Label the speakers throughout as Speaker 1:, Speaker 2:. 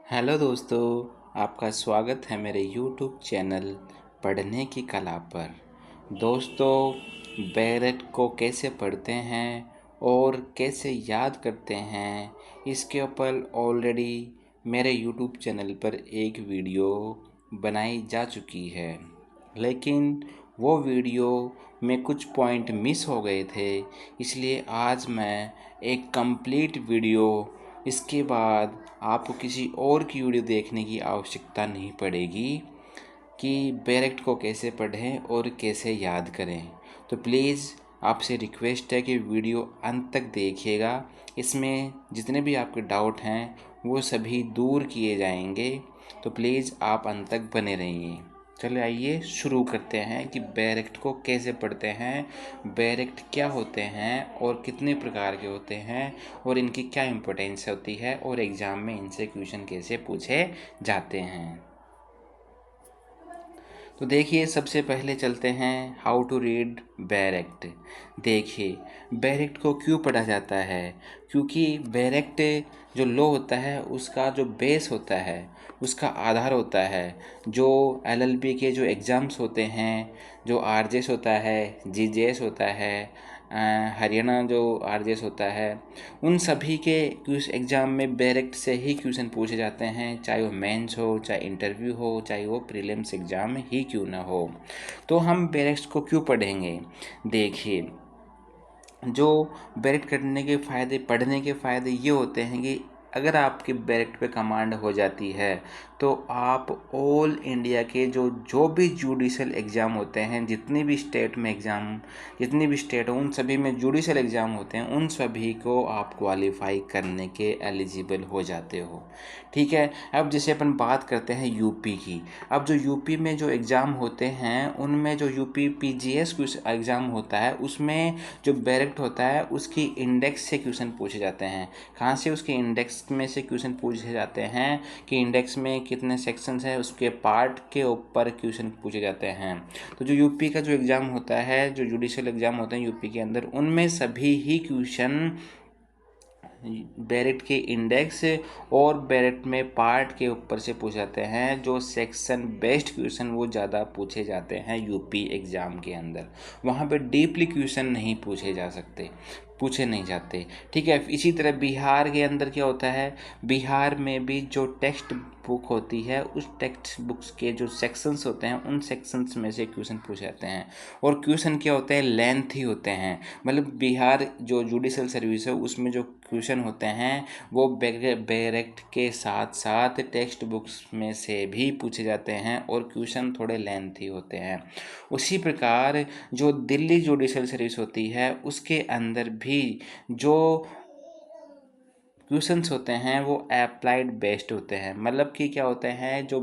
Speaker 1: Hello दोस्तों, आपका स्वागत है मेरे यूट्यूब चैनल पढ़ने की कला पर। दोस्तों, बैरट को कैसे पढ़ते हैं और कैसे याद करते हैं, इसके ऊपर ऑलरेडी मेरे यूट्यूब चैनल पर एक वीडियो बनाई जा चुकी है, लेकिन वो वीडियो में कुछ पॉइंट मिस हो गए थे। इसलिए आज मैं एक कंप्लीट वीडियो, इसके बाद आपको किसी और की वीडियो देखने की आवश्यकता नहीं पड़ेगी कि बैरेक्ट को कैसे पढ़ें और कैसे याद करें। तो प्लीज़ आपसे रिक्वेस्ट है कि वीडियो अंत तक देखिएगा। इसमें जितने भी आपके डाउट हैं वो सभी दूर किए जाएंगे, तो प्लीज़ आप अंत तक बने रहिए। चलिए आइए शुरू करते हैं कि बैरेक्ट को कैसे पढ़ते हैं, बैरेक्ट क्या होते हैं और कितने प्रकार के होते हैं और इनकी क्या इम्पोर्टेंस होती है और एग्ज़ाम में इनसे क्वेश्चन कैसे पूछे जाते हैं। तो देखिए, सबसे पहले चलते हैं हाउ टू रीड बैरेक्ट। देखिए, बैरेक्ट को क्यों पढ़ा जाता है? क्योंकि बैरेक्ट जो लॉ होता है उसका जो बेस होता है, उसका आधार होता है। जो एलएलबी के जो एग्ज़ाम्स होते हैं, जो आरजेएस होता है, जीजेएस होता है, हरियाणा जो आरजेएस होता है, उन सभी के क्विज एग्ज़ाम में डायरेक्ट से ही क्वेश्चन पूछे जाते हैं, चाहे वो मेंस हो, चाहे इंटरव्यू हो, चाहे वो प्रीलिम्स एग्ज़ाम ही क्यों ना हो। तो हम डायरेक्ट को क्यों पढ़ेंगे? देखिए, जो डायरेक्ट करने के फ़ायदे, पढ़ने के फ़ायदे ये होते हैं कि अगर आपके डायरेक्ट पे कमांड हो जाती है तो आप ऑल इंडिया के जो जो भी जुडिशल एग्ज़ाम होते हैं, जितनी भी स्टेट में एग्ज़ाम, जितनी भी स्टेट हो उन सभी में जुडिशल एग्ज़ाम होते हैं, उन सभी को आप क्वालिफाई करने के एलिजिबल हो जाते हो। ठीक है। अब जैसे अपन बात करते हैं यूपी की। अब जो यूपी में जो एग्ज़ाम होते हैं उनमें जो यूपी पीजीएस एग्ज़ाम होता है उसमें जो डायरेक्ट होता है उसकी इंडेक्स से क्वेश्चन पूछे जाते हैं। कहाँ से? उसके इंडेक्स में से क्वेश्चन पूछे जाते हैं कि इंडेक्स में कितने सेक्शंस हैं, उसके पार्ट के ऊपर क्वेश्चन पूछे जाते हैं। तो जो यूपी का जो एग्ज़ाम होता है, जो जुडिशियल एग्ज़ाम होते हैं यूपी के अंदर, उनमें सभी ही क्वेश्चन बैरेट के इंडेक्स और बैरेट में पार्ट के ऊपर से पूछे जाते हैं। जो सेक्शन बेस्ड क्वेश्चन वो ज़्यादा पूछे जाते हैं यूपी एग्ज़ाम के अंदर। वहाँ पे डीपली क्वेश्चन नहीं पूछे जा सकते, पूछे नहीं जाते। ठीक है। इसी तरह बिहार के अंदर क्या होता है, बिहार में भी जो टेक्स्ट बुक होती है उस टेक्स्ट बुक्स के जो सेक्शंस होते हैं उन सेक्शंस में से क्वेश्चन पूछे जाते हैं। और क्वेश्चन क्या होते हैं, लेंथी होते हैं। मतलब बिहार जो जुडिशल सर्विस है उसमें जो क्वेश्चन होते हैं वो बैरेक्ट के साथ साथ टेक्स्ट बुक्स में से भी पूछे जाते हैं और क्वेश्चन थोड़े लेंथी होते हैं। उसी प्रकार जो दिल्ली जुडिशल सर्विस होती है उसके अंदर भी जो क्वेश्चंस होते हैं वो अप्लाइड बेस्ड होते हैं। मतलब कि क्या होते हैं, जो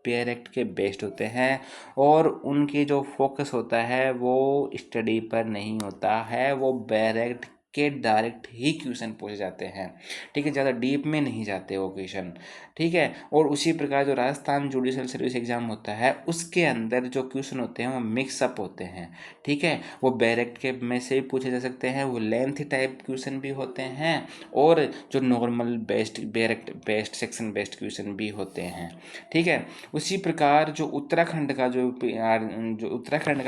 Speaker 1: डायरेक्ट के बेस्ड होते हैं और उनकी जो फोकस होता है वो स्टडी पर नहीं होता है, वो डायरेक्ट के डायरेक्ट ही क्वेश्चन पूछे जाते हैं। ठीक है, ज़्यादा डीप में नहीं जाते वो क्वेश्चन। ठीक है। और उसी प्रकार जो राजस्थान जुडिशल सर्विस एग्ज़ाम होता है उसके अंदर जो क्वेश्चन होते हैं वो मिक्सअप होते हैं। ठीक है। वो डायरेक्ट के में से भी पूछे जा सकते हैं, वो लेंथ टाइप क्वेश्चन भी होते हैं और जो normal based direct based section based question भी होते हैं। ठीक है। उसी प्रकार जो उत्तराखंड का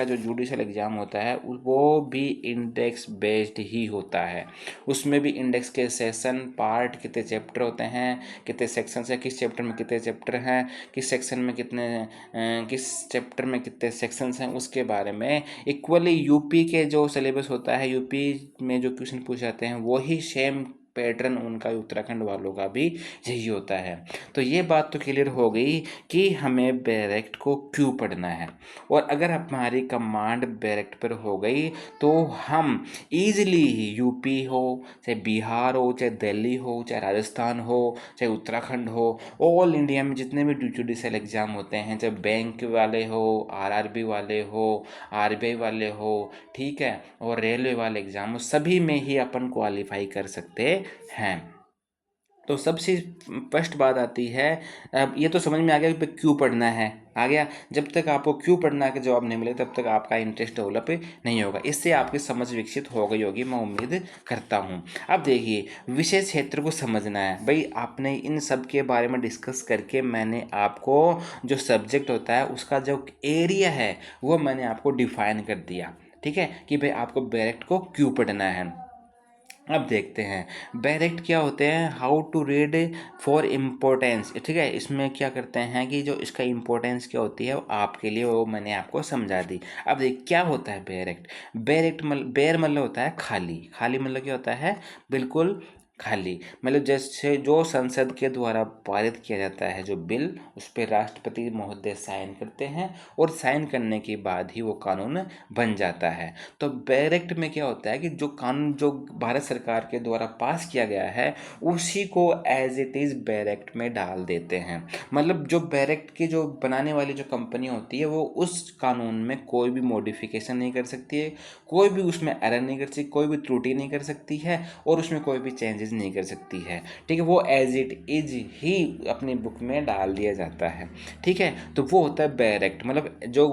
Speaker 1: जो जुडिशल एग्ज़ाम होता है वो भी इंडेक्स बेस्ड ही होता है। उसमें भी इंडेक्स के सेशन पार्ट, कितने चैप्टर होते हैं, कितने सेक्शन है, किस चैप्टर में कितने चैप्टर हैं, किस सेक्शन में कितने किस चैप्टर में कितने सेक्शंस हैं, उसके बारे में। इक्वली यूपी के जो सिलेबस होता है, यूपी में जो क्वेश्चन पूछे जाते हैं वही सेम पैटर्न उनका उत्तराखंड वालों का भी यही होता है। तो ये बात तो क्लियर हो गई कि हमें डायरेक्ट को क्यों पढ़ना है। और अगर हमारी कमांड डायरेक्ट पर हो गई तो हम ईजिली ही यूपी हो, चाहे बिहार हो, चाहे दिल्ली हो, चाहे राजस्थान हो, चाहे उत्तराखंड हो, ऑल इंडिया में जितने भी जुडिशल एग्ज़ाम होते हैं, चाहे बैंक वाले हो, आरआरबी वाले हो, आरबीआई वाले हो, ठीक है, और रेलवे वाले एग्ज़ाम हो, सभी में ही अपन क्वालिफाई कर सकते हैं। तो सबसे फर्स्ट बात आती है, अब ये तो समझ में आ गया कि क्यों पढ़ना है, आ गया। जब तक आपको क्यों पढ़ना का जवाब नहीं मिले तब तक आपका इंटरेस्ट डेवलप नहीं होगा। इससे आपकी समझ विकसित हो गई होगी, मैं उम्मीद करता हूँ। अब देखिए, विषय क्षेत्र को समझना है भाई। आपने इन सब के बारे में डिस्कस करके मैंने आपको जो सब्जेक्ट होता है उसका जो एरिया है वो मैंने आपको डिफाइन कर दिया, ठीक है, कि भाई आपको डायरेक्ट को क्यों पढ़ना है। अब देखते हैं डायरेक्ट क्या होते हैं, how to read for importance, ठीक है। इसमें क्या करते हैं कि जो इसका इम्पोर्टेंस क्या होती है वो आपके लिए वो मैंने आपको समझा दी। अब देख क्या होता है डायरेक्ट। डायरेक्ट मतलब बेर मतलब होता है खाली, खाली मतलब क्या होता है, बिल्कुल खाली। मतलब जैसे जो संसद के द्वारा पारित किया जाता है जो बिल, उस पर राष्ट्रपति महोदय साइन करते हैं और साइन करने के बाद ही वो कानून बन जाता है। तो डायरेक्ट में क्या होता है कि जो कानून जो भारत सरकार के द्वारा पास किया गया है उसी को एज इट इज़ डायरेक्ट में डाल देते हैं। मतलब जो डायरेक्ट की जो बनाने वाली जो कंपनी होती है वो उस कानून में कोई भी मॉडिफिकेशन नहीं कर सकती है, कोई भी उसमें एरर नहीं कर सकती, कोई भी त्रुटि नहीं कर सकती है और उसमें कोई भी चेंजेस नहीं कर सकती है, ठीक है। वो एज इट इज ही अपनी बुक में डाल दिया जाता है, ठीक है। तो वो होता है डायरेक्ट, मतलब जो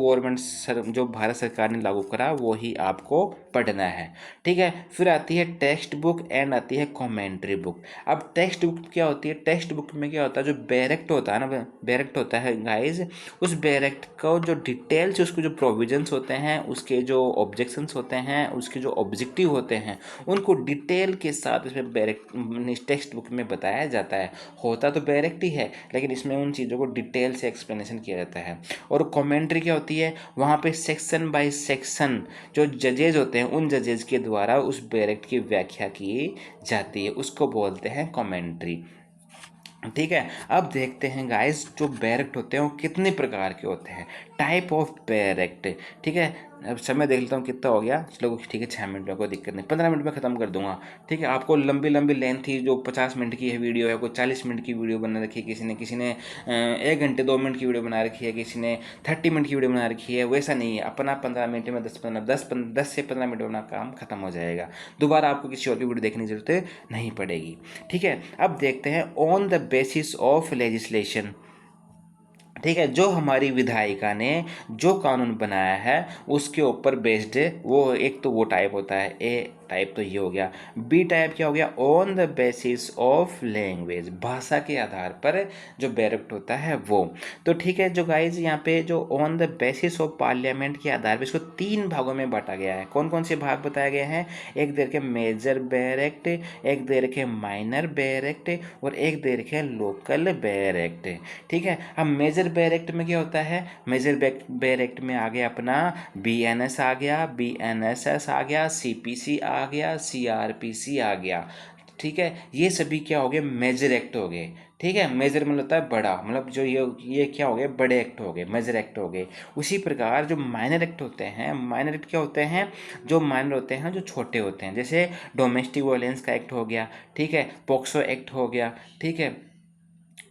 Speaker 1: जो भारत सरकार ने लागू करा वो ही आपको पढ़ना है, ठीक है। फिर आती है टेक्स्ट बुक एंड आती है कमेंट्री बुक। अब टेक्स्ट बुक क्या होती है, टेक्स्ट बुक में क्या होता है, जो डायरेक्ट होता है ना, डायरेक्ट होता है गाइज, उस डायरेक्ट को जो डिटेल्स, उसके जो प्रोविजंस होते हैं, उसके जो ऑब्जेक्शंस होते हैं, उसके जो ऑब्जेक्टिव होते हैं, उनको डिटेल के साथ इसमें डायरेक्ट टेक्स्ट बुक में बताया जाता है। होता तो डायरेक्ट ही है लेकिन इसमें उन चीज़ों को डिटेल से एक्सप्लेनेशन किया जाता है। और कमेंट्री क्या होती है, वहाँ पे सेक्शन बाय सेक्शन जो जजेज होते हैं उन जजेज के द्वारा उस डायरेक्ट की व्याख्या की जाती है, उसको बोलते हैं कमेंट्री, ठीक है। अब देखते हैं गाइस जो डायरेक्ट होते हैं वो कितने प्रकार के होते हैं, टाइप ऑफ डायरेक्ट, ठीक है। अब समय देख लेता हूँ कितना हो गया, चलो ठीक है 6 मिनट में, कोई दिक्कत नहीं, 15 मिनट में ख़त्म कर दूंगा, ठीक है। आपको लंबी लंबी लेंथ थी जो 50 मिनट की है वीडियो है, कोई 40 मिनट की वीडियो बना रखी है, किसी ने 1 घंटे 2 मिनट की वीडियो बना रखी है, किसी ने 30 मिनट की वीडियो बना रखी है, वैसा नहीं है। अपना 15 मिनट में 10 से 15 मिनट में काम खत्म हो जाएगा, दोबारा आपको किसी और की वीडियो देखने की जरूरत नहीं पड़ेगी, ठीक है। अब देखते हैं on the basis of legislation, ठीक है। जो हमारी विधायिका ने जो कानून बनाया है उसके ऊपर बेस्ड है वो, एक तो वो टाइप होता है, ए टाइप तो ये हो गया। बी टाइप क्या हो गया, on the basis of language, भाषा के आधार पर जो डायरेक्ट होता है वो। तो ठीक है, जो गाइज यहाँ पे जो on the basis of parliament के आधार पर इसको 3 भागों में बांटा गया है। कौन कौन से भाग बताए गए हैं, एक दे रखे मेजर डायरेक्ट, एक दे रखे माइनर डायरेक्ट और एक दे रखे लोकल डायरेक्ट, ठीक है। अब मेजर डायरेक्ट में क्या होता है, मेजर डायरेक्ट में आ गया अपना बीएनएस आ गया, बीएनएसएस आ गया, सीपीसी आ गया, सीआरपीसी आ गया, ठीक है। ये सभी क्या हो गए, मेजर एक्ट हो गए, ठीक है। मेजर मतलब होता है बड़ा, मतलब जो ये क्या हो गए, बड़े एक्ट हो गए, मेजर एक्ट हो गए। उसी प्रकार जो माइनर एक्ट होते हैं, माइनर एक्ट क्या होते हैं, जो माइनर होते हैं जो छोटे होते हैं, जैसे डोमेस्टिक वायलेंस का एक्ट हो गया, ठीक है, पोक्सो एक्ट हो गया, ठीक है,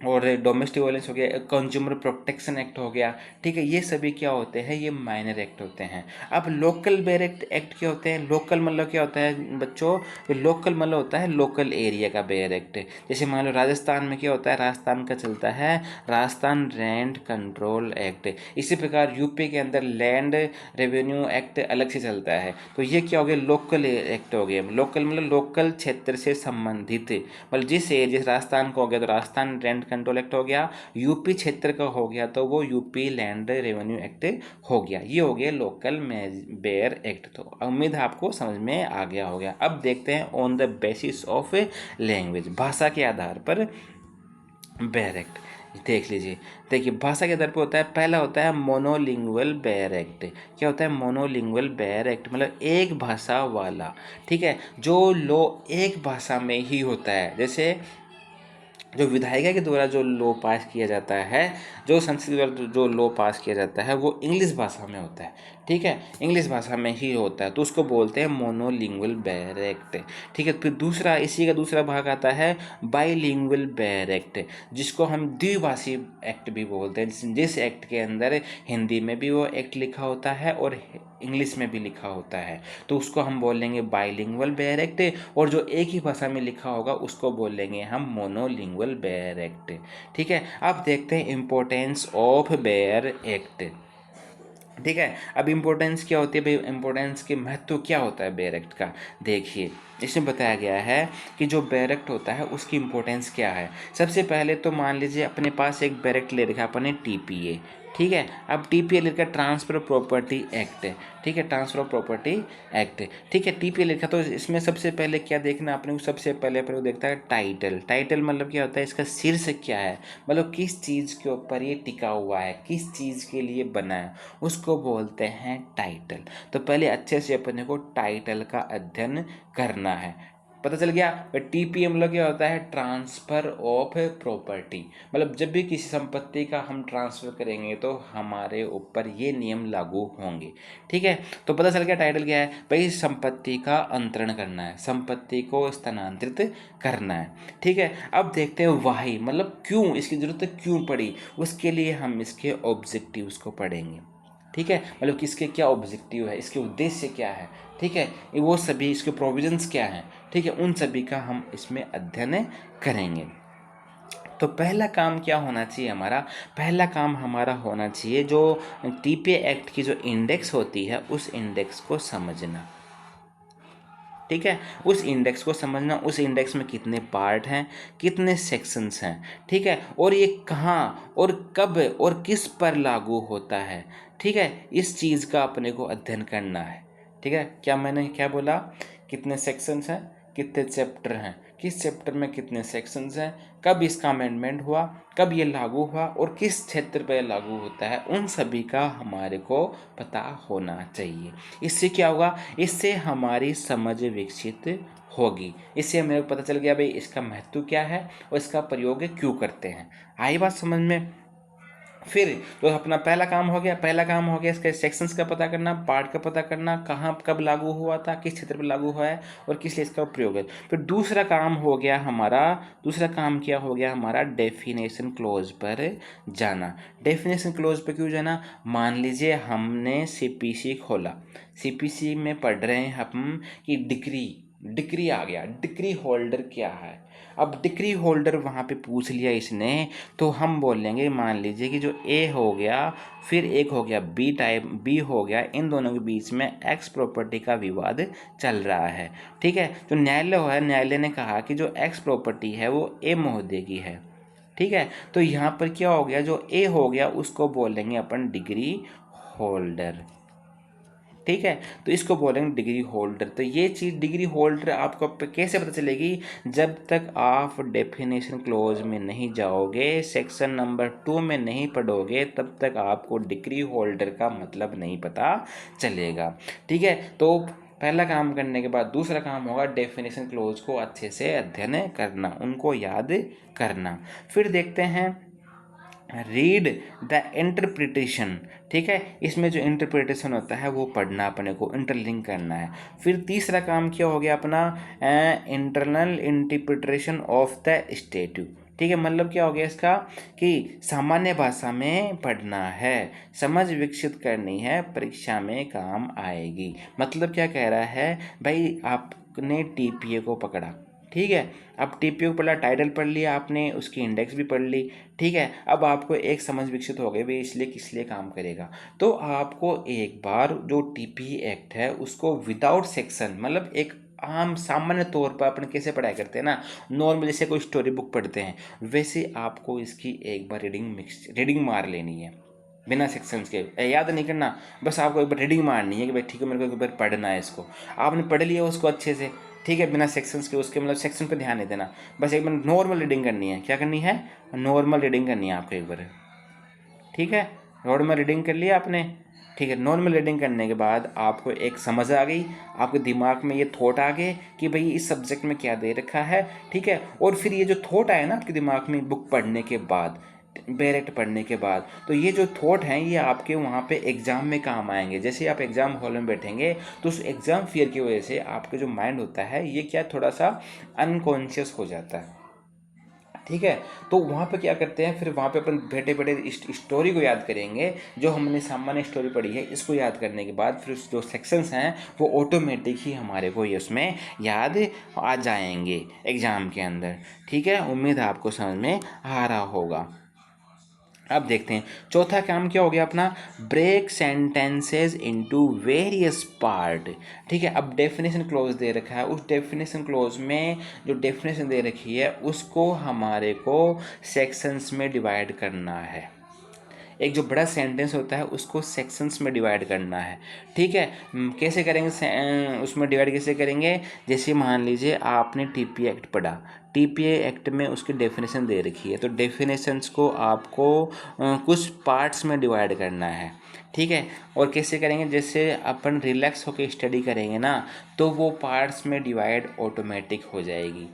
Speaker 1: और डोमेस्टिक वायलेंस हो गया, कंज्यूमर प्रोटेक्शन एक्ट हो गया, ठीक है। ये सभी क्या होते हैं, ये माइनर एक्ट होते हैं। अब लोकल डायरेक्ट एक्ट क्या होते हैं, लोकल मतलब क्या होता है बच्चों, लोकल मतलब होता है लोकल एरिया का डायरेक्ट। जैसे मान लो राजस्थान में क्या होता है, राजस्थान का चलता है राजस्थान लैंड कंट्रोल एक्ट, इसी प्रकार यूपी के अंदर लैंड रेवेन्यू एक्ट अलग से चलता है। तो ये क्या हो गया, लोकल एक्ट हो गया। लोकल मतलब लोकल क्षेत्र से संबंधित, मतलब जिस एरिया, राजस्थान का हो गया तो राजस्थान लैंड कंट्रोल एक्ट हो गया, यूपी क्षेत्र का हो गया तो वो यूपी लैंड रेवेन्यू एक्ट हो गया। ये हो गया लोकल बेयर एक्ट। तो उम्मीद है आपको समझ में आ गया हो गया। अब देखते हैं on the basis of language, भाषा के आधार पर बेयर एक्ट देख लीजिए। देखिए भाषा के आधार पर होता है, पहला होता है मोनोलिंगुअल बेयर एक्ट। क्या होता है मोनोलिंगुअल बेयर एक्ट, मतलब एक भाषा वाला, ठीक है, जो लो एक भाषा में ही होता है। जैसे जो विधायिका के द्वारा जो लॉ पास किया जाता है, जो संसद के द्वारा जो लॉ पास किया जाता है, वो इंग्लिश भाषा में होता है। ठीक है, इंग्लिश भाषा में ही होता है, तो उसको बोलते हैं मोनोलिंगुअल बेयर एक्ट। ठीक है, फिर दूसरा, इसी का दूसरा भाग आता है बाईलिंगुअल बेयर एक्ट, जिसको हम द्विभाषी एक्ट भी बोलते हैं, जिस एक्ट के अंदर हिंदी में भी वो एक्ट लिखा होता है और इंग्लिश में भी लिखा होता है, तो उसको हम बोलेंगे बाईलिंगुअल बेयर एक्ट। और जो एक ही भाषा में लिखा होगा उसको बोलेंगे हम मोनोलिंगुअल बेयर एक्ट। ठीक है, अब देखते हैं इम्पोर्टेंस ऑफ बेयर एक्ट। ठीक है, अब इम्पोर्टेंस क्या होती है भाई, इम्पोर्टेंस के महत्व क्या होता है बेयर एक्ट का। देखिए, इसमें बताया गया है कि जो बेयर एक्ट होता है उसकी इम्पोर्टेंस क्या है। सबसे पहले तो मान लीजिए अपने पास एक बेयर एक्ट ले रखा है अपने टीपीए। ठीक है, अब टीपीए लिखा ट्रांसफर प्रॉपर्टी एक्ट। ठीक है, ट्रांसफर ऑफ प्रॉपर्टी एक्ट। ठीक है, टीपीए लिखा, तो इसमें सबसे पहले क्या देखना आपने, सबसे पहले अपने को देखता है टाइटल। टाइटल मतलब क्या होता है, इसका शीर्षक क्या है, मतलब किस चीज़ के ऊपर ये टिका हुआ है, किस चीज़ के लिए बना है, उसको बोलते हैं टाइटल। तो पहले अच्छे से अपने को टाइटल का अध्ययन करना है। पता चल गया। टीपीए मतलब क्या होता है, ट्रांसफर ऑफ प्रॉपर्टी, मतलब जब भी किसी संपत्ति का हम ट्रांसफर करेंगे तो हमारे ऊपर ये नियम लागू होंगे। ठीक है, तो पता चल गया टाइटल क्या है भाई, संपत्ति का अंतरण करना है, संपत्ति को स्थानांतरित करना है। ठीक है, अब देखते हैं वाही, मतलब क्यों इसकी जरूरत क्यों पड़ी, उसके लिए हम इसके ऑब्जेक्टिव्स को पढ़ेंगे। ठीक है, मतलब किसके क्या ऑब्जेक्टिव है, इसके उद्देश्य क्या है। ठीक है, वो सभी इसके प्रोविजंस क्या हैं। ठीक है, उन सभी का हम इसमें अध्ययन करेंगे। तो पहला काम क्या होना चाहिए हमारा, पहला काम हमारा होना चाहिए जो टीपीए एक्ट की जो इंडेक्स होती है उस इंडेक्स को समझना। ठीक है, उस इंडेक्स को समझना, उस इंडेक्स में कितने पार्ट हैं, कितने सेक्शंस हैं। ठीक है, और ये कहाँ और कब और किस पर लागू होता है। ठीक है, इस चीज़ का अपने को अध्ययन करना है। ठीक है, क्या मैंने क्या बोला, कितने सेक्शंस हैं, कितने चैप्टर हैं, किस चैप्टर में कितने सेक्शंस हैं, कब इसका अमेंडमेंट हुआ, कब ये लागू हुआ और किस क्षेत्र पर लागू होता है, उन सभी का हमारे को पता होना चाहिए। इससे क्या होगा, इससे हमारी समझ विकसित होगी, इससे हमें पता चल गया भाई इसका महत्व क्या है और इसका प्रयोग क्यों करते हैं। आई बात समझ में। फिर तो अपना पहला काम हो गया, पहला काम हो गया इसके सेक्शंस का पता करना, पार्ट का पता करना, कहाँ कब लागू हुआ था, किस क्षेत्र पर लागू हुआ है और किस लिए इसका प्रयोग है। फिर दूसरा काम हो गया हमारा, दूसरा काम क्या हो गया हमारा, डेफिनेशन क्लोज पर जाना। डेफिनेशन क्लोज पर क्यों जाना, मान लीजिए हमने सीपीसी खोला, सीपीसी में पढ़ रहे हैं हम कि डिग्री, डिग्री आ गया, डिग्री होल्डर क्या है। अब डिग्री होल्डर वहाँ पे पूछ लिया इसने, तो हम बोलेंगे मान लीजिए कि जो ए हो गया, फिर एक हो गया बी टाइप, बी हो गया, इन दोनों के बीच में एक्स प्रॉपर्टी का विवाद चल रहा है। ठीक है, जो न्यायालय है, न्यायालय ने कहा कि जो एक्स प्रॉपर्टी है वो ए महोदय की है। ठीक है, तो यहाँ पर क्या हो गया, जो ए हो गया उसको बोलेंगे अपन डिग्री होल्डर। ठीक है, तो इसको बोलेंगे डिग्री होल्डर। तो ये चीज़ डिग्री होल्डर आपको कैसे पता चलेगी, जब तक आप डेफिनेशन क्लोज में नहीं जाओगे, सेक्शन नंबर 2 में नहीं पढ़ोगे, तब तक आपको डिग्री होल्डर का मतलब नहीं पता चलेगा। ठीक है, तो पहला काम करने के बाद दूसरा काम होगा डेफिनेशन क्लोज को अच्छे से अध्ययन करना, उनको याद करना। फिर देखते हैं रीड द इंटरप्रिटेशन। ठीक है, इसमें जो इंटरप्रिटेशन होता है वो पढ़ना, अपने को इंटरलिंक करना है। फिर तीसरा काम क्या हो गया अपना, internal interpretation of the statute. ठीक है, मतलब क्या हो गया इसका कि सामान्य भाषा में पढ़ना है, समझ विकसित करनी है, परीक्षा में काम आएगी। मतलब क्या कह रहा है भाई, आपने टीपीए को पकड़ा, ठीक है, अब टीपीए को पढ़ा, टाइटल पढ़ लिया आपने, उसकी इंडेक्स भी पढ़ ली। ठीक है, अब आपको एक समझ विकसित हो गई भाई इसलिए किस लिए काम करेगा। तो आपको एक बार जो टीपीए एक्ट है उसको विदाउट सेक्शन, मतलब एक आम सामान्य तौर पर अपन कैसे पढ़ाई करते हैं ना, नॉर्मल जैसे कोई स्टोरी बुक पढ़ते हैं, वैसे आपको इसकी एक बार रीडिंग मार लेनी है, बिना सेक्शंस के। याद नहीं करना, बस आपको एक बार रीडिंग मारनी है कि भाई ठीक है, मेरे को एक बार पढ़ना है इसको। आपने पढ़ लिया उसको अच्छे से, ठीक है, बिना सेक्शंस के, उसके मतलब सेक्शन पे ध्यान नहीं देना, बस एक बार नॉर्मल रीडिंग करनी है। क्या करनी है, नॉर्मल रीडिंग करनी है आपको एक बार। ठीक है, नॉर्मल रीडिंग कर लिया आपने। ठीक है। नॉर्मल रीडिंग करने के बाद आपको एक समझ आ गई, आपके दिमाग में ये थॉट आ गए कि भाई इस सब्जेक्ट में क्या दे रखा है, ठीक है। और फिर ये जो थॉट आया ना आपके दिमाग में बुक पढ़ने के बाद, डायरेक्ट पढ़ने के बाद, तो ये जो थॉट हैं ये आपके वहाँ पे एग्ज़ाम में काम आएंगे। जैसे आप एग्ज़ाम हॉल में बैठेंगे तो उस एग्ज़ाम फियर की वजह से आपका जो माइंड होता है ये क्या थोड़ा सा अनकॉन्शियस हो जाता है, ठीक है। तो वहाँ पे क्या करते हैं, फिर वहाँ पे अपन बैठे बैठे स्टोरी को याद करेंगे, जो हमने सामान्य स्टोरी पढ़ी है इसको याद करने के बाद फिर जो सेक्शंस हैं वो ऑटोमेटिक ही हमारे को ये उसमें याद आ जाएंगे एग्ज़ाम के अंदर, ठीक है। उम्मीद है आपको समझ में आ रहा होगा। अब देखते हैं चौथा काम क्या हो गया अपना, break sentences into various part, ठीक है। अब डेफिनेशन क्लोज दे रखा है, उस डेफिनेशन क्लोज में जो डेफिनेशन दे रखी है उसको हमारे को सेक्शंस में डिवाइड करना है। एक जो बड़ा सेंटेंस होता है उसको सेक्शंस में डिवाइड करना है, ठीक है। कैसे करेंगे, उसमें डिवाइड कैसे करेंगे, जैसे मान लीजिए आपने टीपीए एक्ट पढ़ा, टीपीए एक्ट में उसकी डेफिनेशन दे रखी है, तो डेफिनेशंस को आपको कुछ पार्ट्स में डिवाइड करना है, ठीक है। और कैसे करेंगे, जैसे अपन रिलैक्स होकर स्टडी करेंगे ना तो वो पार्ट्स में डिवाइड ऑटोमेटिक हो जाएगी,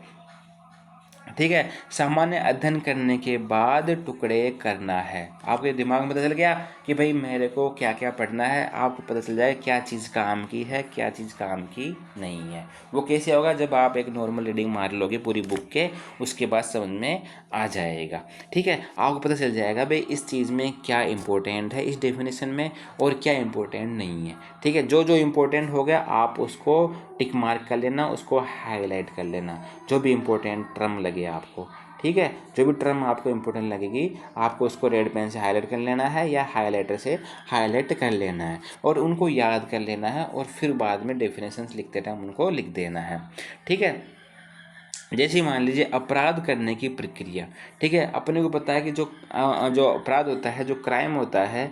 Speaker 1: ठीक है। सामान्य अध्ययन करने के बाद टुकड़े करना है। आपके दिमाग में पता चल गया कि भाई मेरे को क्या क्या पढ़ना है, आपको पता चल जाए क्या चीज़ काम की है क्या चीज़ काम की नहीं है। वो कैसे होगा, जब आप एक नॉर्मल रीडिंग मार लोगे पूरी बुक के, उसके बाद समझ में आ जाएगा, ठीक है। आपको पता चल जाएगा भाई इस चीज़ में क्या इंपॉर्टेंट है इस डेफिनेशन में और क्या इंपॉर्टेंट नहीं है, ठीक है। जो जो इम्पोर्टेंट हो गया आप उसको टिक मार्क कर लेना, उसको हाईलाइट कर लेना, जो भी इम्पोर्टेंट टर्म लगे आपको, ठीक है। जो भी टर्म आपको इम्पोर्टेंट लगेगी आपको उसको रेड पेन से हाईलाइट कर लेना है या हाईलाइटर से हाईलाइट कर लेना है और उनको याद कर लेना है और फिर बाद में डेफिनेशंस लिखते टाइम उनको लिख देना है, ठीक है। जैसे मान लीजिए अपराध करने की प्रक्रिया, ठीक है। अपने को पता है कि जो अपराध होता है, जो क्राइम होता है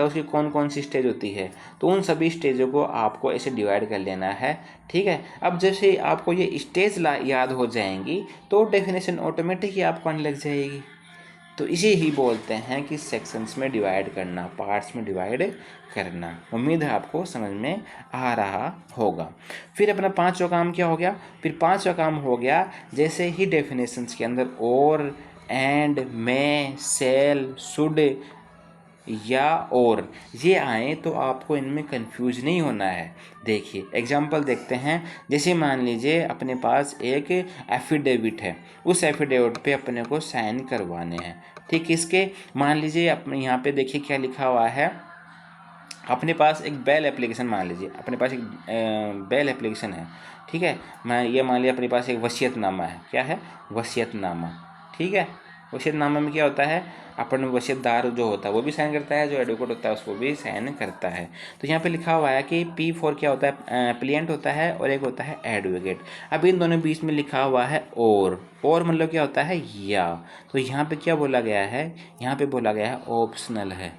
Speaker 1: उसकी कौन कौन सी स्टेज होती है, तो उन सभी स्टेजों को आपको ऐसे डिवाइड कर लेना है, ठीक है। अब जैसे आपको ये स्टेज याद हो जाएंगी तो डेफिनेशन ऑटोमेटिक ही आपको आने लग जाएगी। तो इसे ही बोलते हैं कि सेक्शंस में डिवाइड करना, पार्ट्स में डिवाइड करना। उम्मीद है आपको समझ में आ रहा होगा। फिर अपना पांचवा काम क्या हो गया, फिर पांचवा काम हो गया जैसे ही डेफिनेशंस के अंदर और, एंड, में, सेल, शुड या और ये आए तो आपको इनमें कंफ्यूज नहीं होना है। देखिए एग्जांपल देखते हैं, जैसे मान लीजिए अपने पास एक एफिडेविट है, उस एफिडेविट पे अपने को साइन करवाने हैं, ठीक। इसके मान लीजिए अपने यहाँ पे देखिए क्या लिखा हुआ है, अपने पास एक बेल एप्लीकेशन, मान लीजिए अपने पास एक बेल एप्लीकेशन है, ठीक है। मैं ये मान लिया अपने पास एक वसीयतनामा है, क्या है, वसीयतनामा, ठीक है। वसीयतनामा में क्या होता है, अपन वसीयतदार जो होता है वो भी साइन करता है, जो एडवोकेट होता है उसको भी साइन करता है। तो यहाँ पे लिखा हुआ है कि P4 क्या होता है, प्लिएंट होता है और एक होता है एडवोकेट। अब इन दोनों बीच में लिखा हुआ है और मतलब क्या होता है या, तो यहाँ पे क्या बोला गया है, यहाँ पे बोला गया है ऑप्शनल है,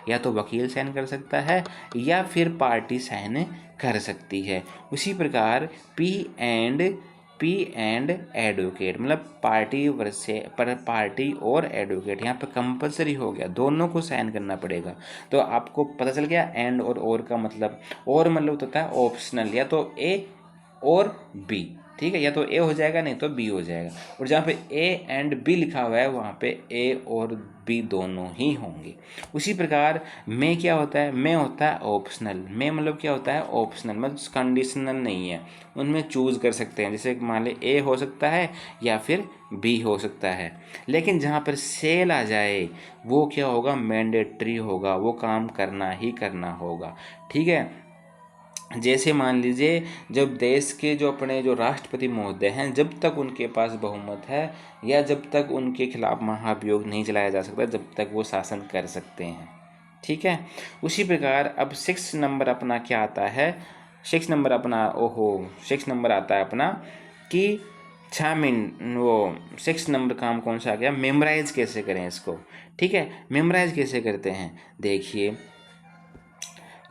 Speaker 1: या तो वकील साइन कर सकता है या फिर पार्टी साइन कर सकती है। उसी प्रकार पी एंड एडवोकेट मतलब पार्टी वर्से पर पार्टी और एडवोकेट यहाँ पे कंपलसरी हो गया, दोनों को साइन करना पड़ेगा। तो आपको पता चल गया एंड और का मतलब, और मतलब होता है ऑप्शनल, या तो ए और बी, ठीक है, या तो ए हो जाएगा नहीं तो बी हो जाएगा। और जहाँ पे ए एंड बी लिखा हुआ है वहाँ पे ए और बी दोनों ही होंगे। उसी प्रकार में क्या होता है, में होता है ऑप्शनल, में मतलब क्या होता है ऑप्शनल, मतलब कंडीशनल नहीं है, उनमें चूज़ कर सकते हैं। जैसे मान ले ए हो सकता है या फिर बी हो सकता है। लेकिन जहाँ पर सेल आ जाए वो क्या होगा, मैंडेटरी होगा, वो काम करना ही करना होगा, ठीक है। जैसे मान लीजिए जब देश के जो अपने जो राष्ट्रपति महोदय हैं, जब तक उनके पास बहुमत है या जब तक उनके खिलाफ महाभियोग नहीं चलाया जा सकता, जब तक वो शासन कर सकते हैं, ठीक है। उसी प्रकार अब 6 नंबर अपना क्या आता है, 6 नंबर अपना सिक्स नंबर आता है अपना कि 6 नंबर काम कौन सा आ गया, मेमोराइज कैसे करें इसको, ठीक है। मेमोराइज कैसे करते हैं, देखिए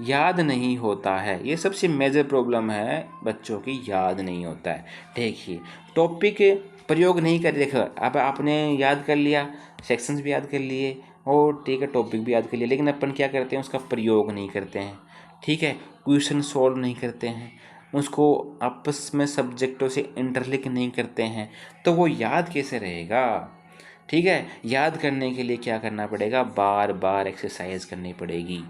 Speaker 1: याद नहीं होता है, ये सबसे मेजर प्रॉब्लम है बच्चों की, याद नहीं होता है। देखिए टॉपिक प्रयोग नहीं कर, देखो अब आपने याद कर लिया, सेक्शंस भी याद कर लिए और ठीक है टॉपिक भी याद कर लिया, लेकिन अपन क्या करते हैं उसका प्रयोग नहीं करते हैं, ठीक है, क्वेश्चन सॉल्व नहीं करते हैं, उसको आपस में सब्जेक्टों से इंटरलिंक नहीं करते हैं, तो वो याद कैसे रहेगा। ठीक है, याद करने के लिए क्या करना पड़ेगा, बार बार एक्सरसाइज करनी पड़ेगी,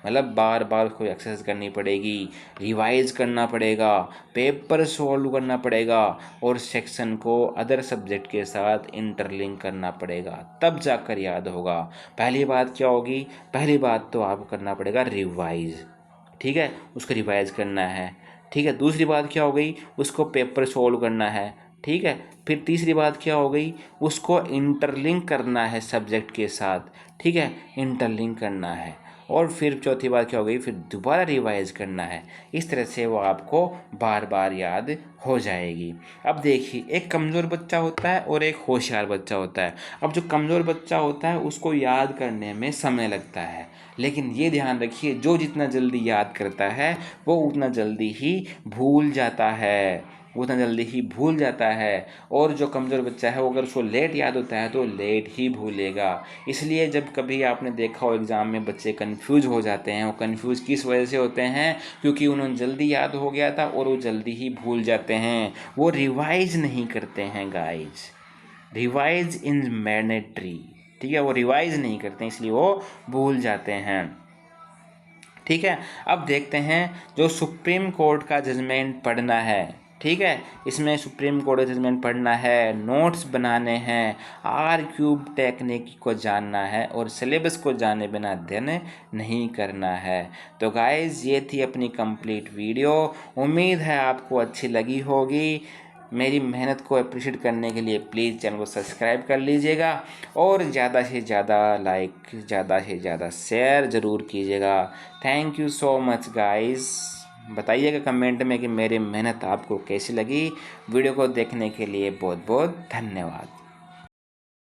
Speaker 1: मतलब बार बार उसको एक्सरसाइज करनी पड़ेगी, रिवाइज करना पड़ेगा, पेपर सॉल्व करना पड़ेगा और सेक्शन को अदर सब्जेक्ट के साथ इंटरलिंक करना पड़ेगा, तब जाकर याद होगा। पहली बात क्या होगी, पहली बात तो आपको करना पड़ेगा रिवाइज, ठीक है, उसको रिवाइज करना है, ठीक है। दूसरी बात क्या हो गई, उसको पेपर सॉल्व करना है, ठीक है। फिर तीसरी बात क्या हो गई, उसको इंटरलिंक करना है सब्जेक्ट के साथ, ठीक है, इंटरलिंक करना है। और फिर चौथी बात क्या हो गई, फिर दोबारा रिवाइज करना है। इस तरह से वो आपको बार बार याद हो जाएगी। अब देखिए, एक कमज़ोर बच्चा होता है और एक होशियार बच्चा होता है। अब जो कमज़ोर बच्चा होता है उसको याद करने में समय लगता है, लेकिन ये ध्यान रखिए जो जितना जल्दी याद करता है वो उतना जल्दी ही भूल जाता है, उतना जल्दी ही भूल जाता है। और जो कमज़ोर बच्चा है वो अगर उसको लेट याद होता है तो लेट ही भूलेगा। इसलिए जब कभी आपने देखा हो एग्ज़ाम में बच्चे कन्फ्यूज़ हो जाते हैं, वो कन्फ्यूज़ किस वजह से होते हैं, क्योंकि उन्हें जल्दी याद हो गया था और वो जल्दी ही भूल जाते हैं, वो रिवाइज नहीं करते हैं गाइज, रिवाइज इन मैंडेटरी, ठीक है, वो रिवाइज नहीं करते इसलिए वो भूल जाते हैं, ठीक है। अब देखते हैं जो सुप्रीम कोर्ट का जजमेंट पढ़ना है, ठीक है, इसमें सुप्रीम कोर्ट का जजमेंट पढ़ना है, नोट्स बनाने हैं, आर क्यूब टेक्निक को जानना है और सिलेबस को जाने बिना अध्ययन नहीं करना है। तो गाइज ये थी अपनी कंप्लीट वीडियो, उम्मीद है आपको अच्छी लगी होगी। मेरी मेहनत को अप्रिशिएट करने के लिए प्लीज़ चैनल को सब्सक्राइब कर लीजिएगा और ज़्यादा से ज़्यादा लाइक, ज़्यादा से ज़्यादा शेयर ज़रूर कीजिएगा। Thank you so much guys, बताइएगा कमेंट में कि मेरी मेहनत आपको कैसी लगी। वीडियो को देखने के लिए बहुत बहुत धन्यवाद।